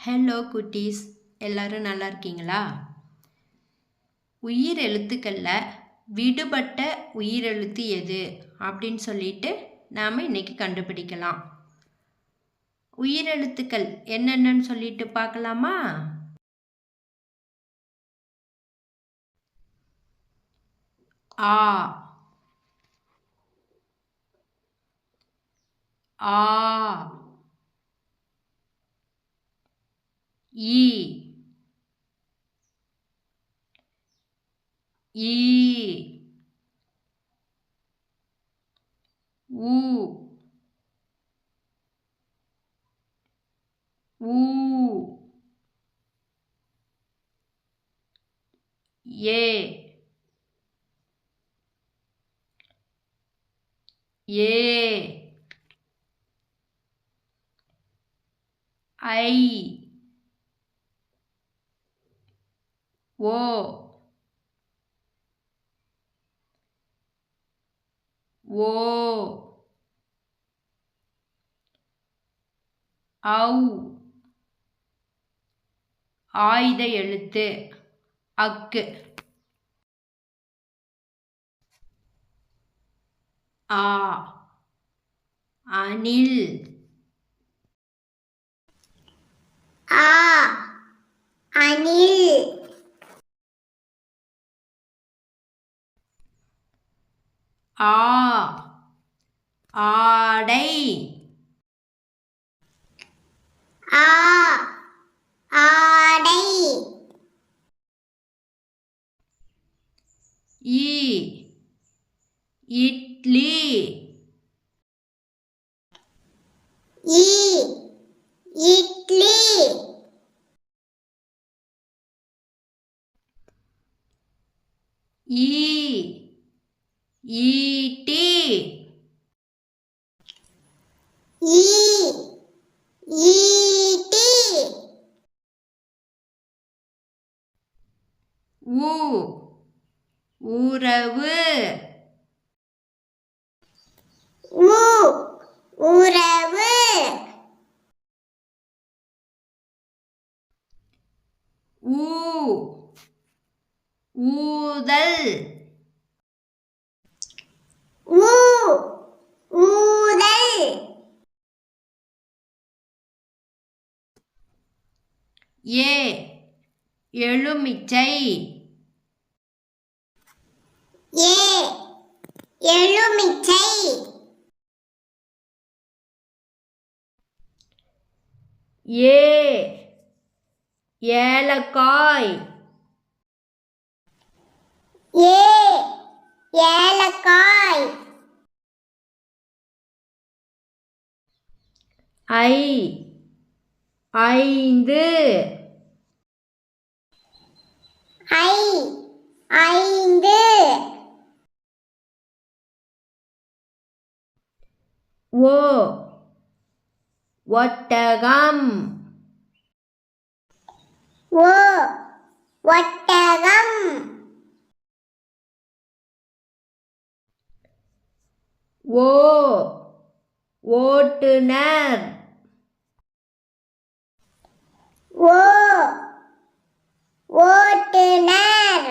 Hello குட்டீஸ், எல்லாரும் நல்லா இருக்கீங்களா? உயிர் எழுத்துக்களில் விடுபட்ட உயிரெழுத்து எது அப்படின்னு சொல்லிட்டு நாம் இன்னைக்கு கண்டுபிடிக்கலாம். உயிரெழுத்துக்கள் என்னென்னு சொல்லிட்டு பார்க்கலாமா? ஆ, ஆ, ஈ, ஈ, ஊ, ஊ, ஏ, ஏ, ஐ, ஓ, ஓ, ஔ, ஆயுத எழுத்து அக்கு. ஆ, அணில். ஆ, அணில். ஆ, ஆடை. ஆ, ஆடை. ஈ, இட்லி. ஈ, இட்லி. ஈ, ஈட்டி. ஈ, ஈட்டி. ஊ, உறவு. ஊ, உறவு. ஊ, ஊதல். ஊ, ஊதல். ஏ, எலுமிச்சை. ஏ, எலுமிச்சை. ஏ, ஏலக்காய். ஏ, ஏலக்காய். ஐ, ஐந்து. ஐ, ஐந்து. ஓ, ஒட்டகம். ஓ, ஒட்டகம். ஓ, ஓட்டுனர். ஓ, ஓட்டுனர்.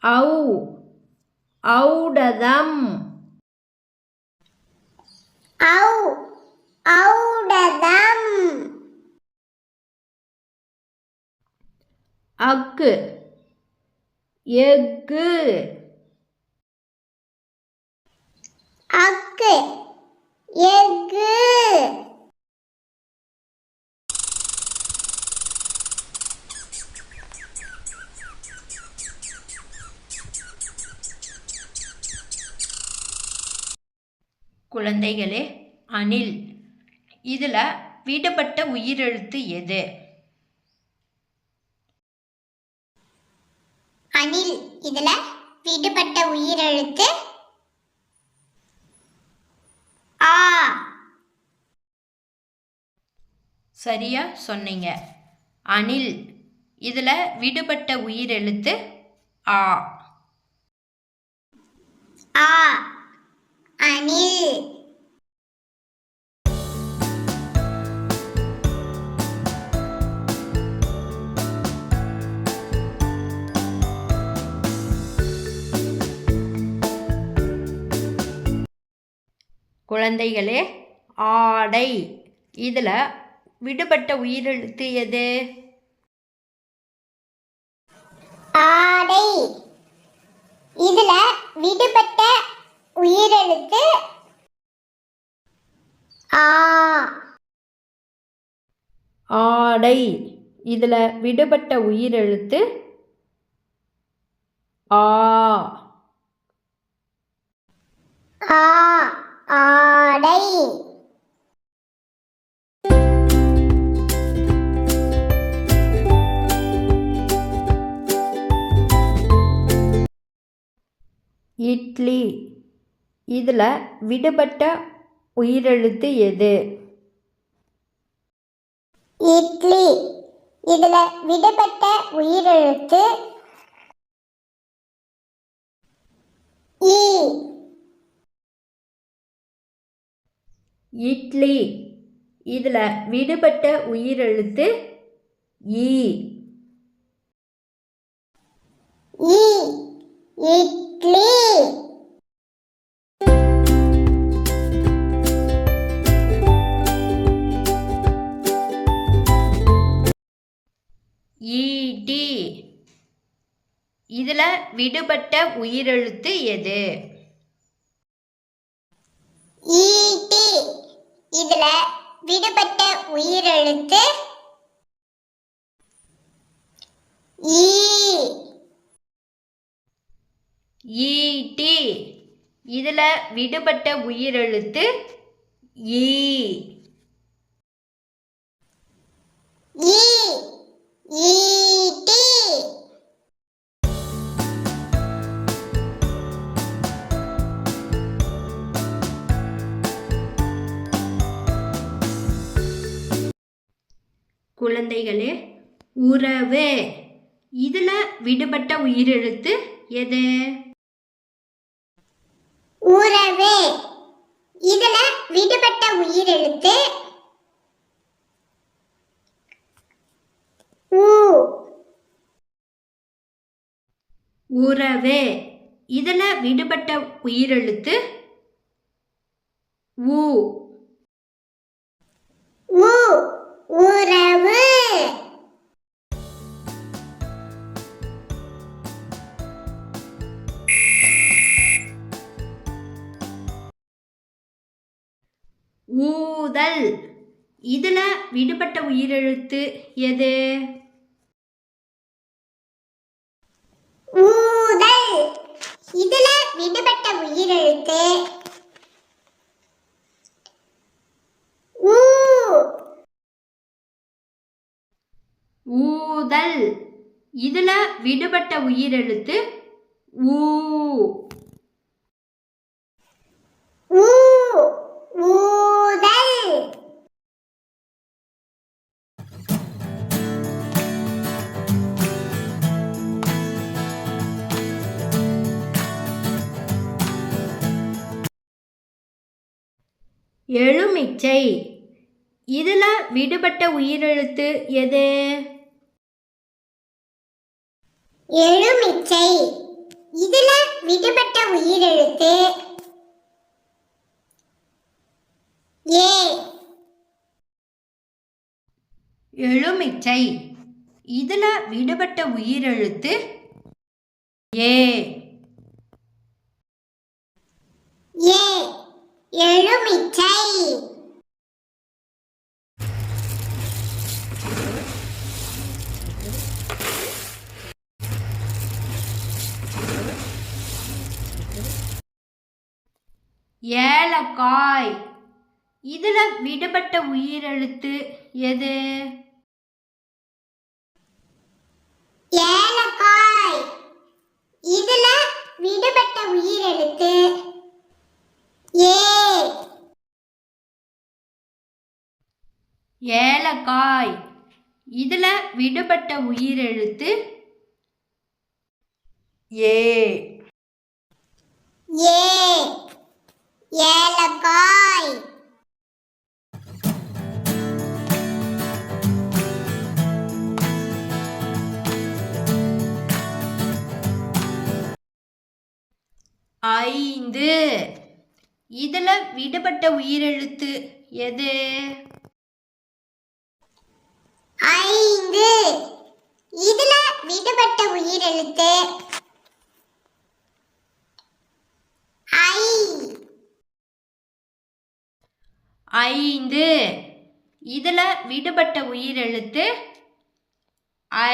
ஔ, ஔடதம். ஔ, ஔடதம். அக்கு, எஃகு. அக்கு, எஃகு. குழந்தைகளே, அணில் இதில் விடுபட்ட உயிரெழுத்து எது? அணில் இதுல விடுபட்ட உயிரெழுத்து ஆ. சரியா சொன்னீங்க. அணில் இதில் விடுபட்ட உயிரெழுத்து ஆ. ஆ, அணில். குழந்தைகளே, ஆடை இதில் விடுபட்ட உயிரெழுத்து எது? ஆடை இதுல விடுபட்ட உயிரெழுத்து ஆ. ஆடை இதில் விடுபட்ட உயிரெழுத்து ஆ. ஆ ஆடை. இட்லி இதில் விடுபட்ட உயிரெழுத்து எது? இட்லி இதுல விடுபட்ட உயிரெழுத்து ஈ. இட்லி இதில் விடுபட்ட உயிரெழுத்து ஈ. ஈ இட்லி. ஈட்டி இதில் விடுபட்ட உயிரெழுத்து எது? ஈட்டி இதுல விடுபட்ட உயிரெழுத்து ஈ. ஈட்டி இதில் விடுபட்ட உயிரெழுத்து ஈ. ஈ ஈட்டி. குழந்தைகளே, உறவு இதில் விடுபட்ட உயிரெழுத்து எது? உறவு இதுல விடுபட்ட உயிரெழுத்து ஊ. உறவு இதில் விடுபட்ட உயிரெழுத்து ஊ. ஊ உறவு. ஊதல் இதில் விடுபட்ட உயிரெழுத்து எது? ஊதல் இதுல விடுபட்ட உயிரெழுத்து ஊ. ஊதல் இதில் விடுபட்ட உயிரெழுத்து ஊ. ஊ ஊதல். எலுமிச்சை இதில் விடுபட்ட உயிரெழுத்து எது? எலுமிச்சை இதுல விடுபட்ட உயிரெழுத்து ஏ. எலுமிச்சை இதில் விடுபட்ட உயிரெழுத்து ஏ. ஏ எலுமிச்சை. ஏலக்காய் இதில் விடுபட்ட உயிரெழுத்து எது? ஏலக்காய் இதுல விடுபட்ட உயிரெழுத்து ஏ. ஏலக்காய் இதில் விடுபட்ட உயிரெழுத்து ஏ. ஏ ஏலக்காய். ஐந்து இதுல விடுபட்ட உயிரெழுத்து எது? 5. இதுல விடுபட்ட உயிரெழுத்து ஐ. 5. இதுல விடுபட்ட உயிரெழுத்து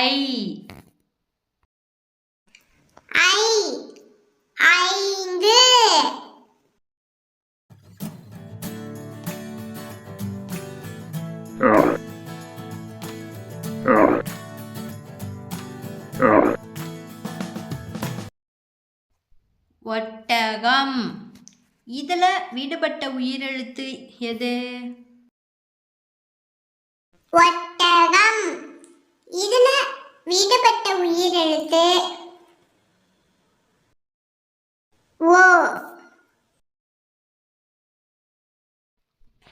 ஐ. 5. ஒட்டகம். இதுல விடுபட்ட உயிரெழுத்து எது? ஒட்டகம். இதுல விடுபட்ட உயிரெழுத்து ஓ.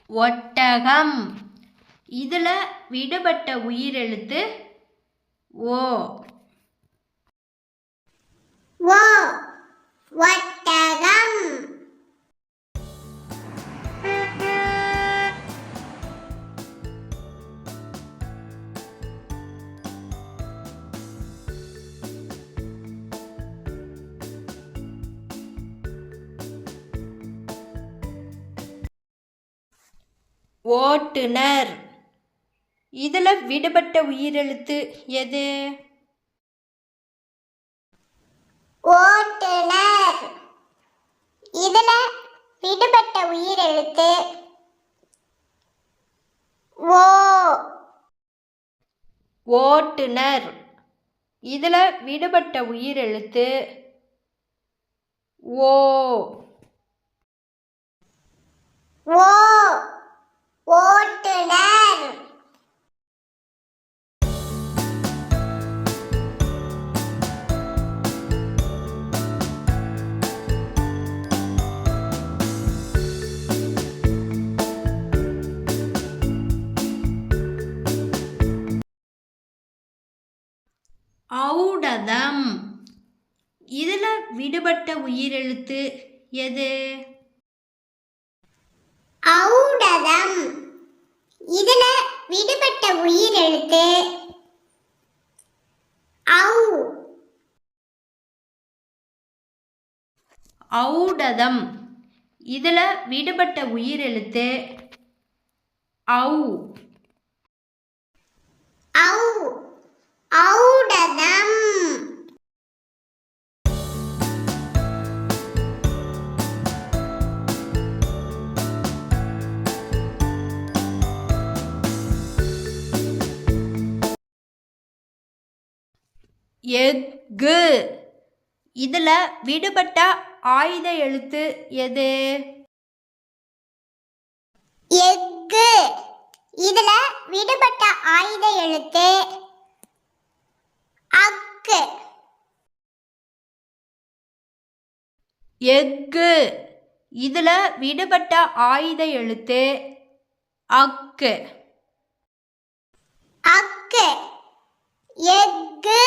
ஒட்டகம். இதுல விடுபட்ட உயிரெழுத்து ஓ. ஓ. ஒட்டகம். ஓட்டுநர். இதுல விடுபட்ட உயிரெழுத்து எது? ஓட்டுநர். இதுல விடுபட்ட உயிரெழுத்து ஓ. ஓட்டுநர். இதுல விடுபட்ட உயிரெழுத்து ஓ. ஓ. ஓட்டுநர். ஔடதம். இதுல விடுபட்ட உயிரெழுத்து எது? ஔடதம். இதுல விடுபட்ட உயிரெழுத்து ஔ. ஔடதம். இதுல விடுபட்ட உயிரெழுத்து ஔ. ஔ. ஔடதம். எஃகு. இதுல விடுபட்ட ஆயுத எழுத்து எது? எஃகு. இதுல விடுபட்ட ஆயுத எழுத்து அக்கு. எஃகு. இதுல விடுபட்ட ஆயுத எழுத்து அக்கு. அக்கு. எஃகு.